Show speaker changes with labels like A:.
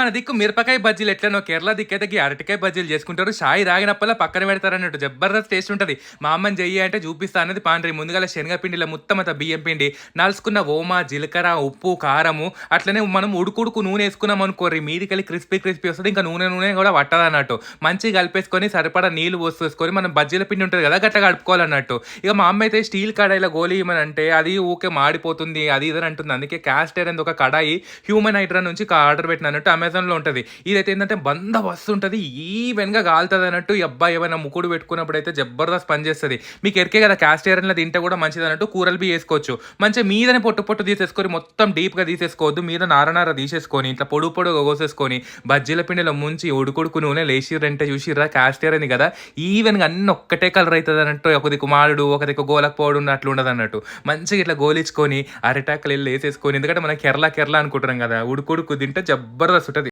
A: మన దిక్కు మిరపకాయ బజ్జీలు ఎట్లనో కేరళ దిక్కైతే గీ అరటికాయ బజ్జీలు చేసుకుంటారు. షాయి తాగినప్పుడల్లా పక్కన పెడతారన్నట్టు. జబర్దస్త్ టేస్ట్ ఉంటది. మా అమ్మని చెయ్యి అంటే చూపిస్తా అన్నది పాండ్రి. ముందుగాల శనగపిండిలో మొత్తం అంతా బియ్యం పిండి, నలుసుకున్న ఓమ, జీలకర్ర, ఉప్పు, కారము అట్లనే మనం ఉడుకుడుకు నూనె వేసుకున్నాం అనుకోర్రి మీదికెళ్ళి క్రిస్పీ క్రిస్పీ వస్తది. ఇంకా నూనె కూడా పట్టదన్నట్టు. మంచిగా కలిపేసుకొని సరిపడా నీళ్లు పోసేసుకొని మనం బజ్జీల పిండి ఉంటది కదా గట్ల కలుపుకోవాలన్నట్టు. ఇక మా అమ్మ అయితే స్టీల్ కడాయిలో గోలి ఇయ్యమని అంటే అది ఊకే మాడిపోతుంది అది ఇది అని అంటుంది. అందుకే క్యాస్ట్ ఐరన్ ఒక కడాయి హ్యూమన్ హైడ్రా నుంచి ఆర్డర్ పెట్టినట్టు అమెజాన్లో ఉంటుంది. ఇదైతే ఏంటంటే బందోబస్తు ఉంటుంది, ఈవెన్గా కాలుతుంది అన్నట్టు. ఈ అబ్బాయి ఏమైనా ముక్కుడు పెట్టుకున్నప్పుడు అయితే జబర్దస్త్ పనిచేస్తుంది. మీకు ఎరికే కదా క్యాస్ట్ ఐరన్లో తింటే కూడా మంచిది అన్నట్టు. కూరలు బి వేసుకోవచ్చు. మంచిగా మీదనే పొట్టు తీసేసుకొని మొత్తం డీప్గా తీసేసుకోవద్దు. మీద నార తీసేసుకొని ఇట్లా పొడుగా కోసేసుకొని బజ్జీల పిండిలో ముంచి ఉడుకుడుకు నూనె లేచిరంటే చూసిర్రా క్యాస్ట్ ఐరన్ కదా ఈవెన్గా అన్ని ఒక్కటే కలర్ అవుతుంది అన్నట్టు. ఒక దిక్కు మాడు ఒక దిక్కు గోలకపోవడం అట్లా ఉండదు అన్నట్టు. మంచిగా ఇట్లా గోలించుకొని అరిటాకులు వెళ్ళి వేసేసుకొని, ఎందుకంటే మనం కేరళ అనుకుంటున్నాం కదా, ఉడుకుడుకు తింటే జబర్దస్త్ ఉంటుంది.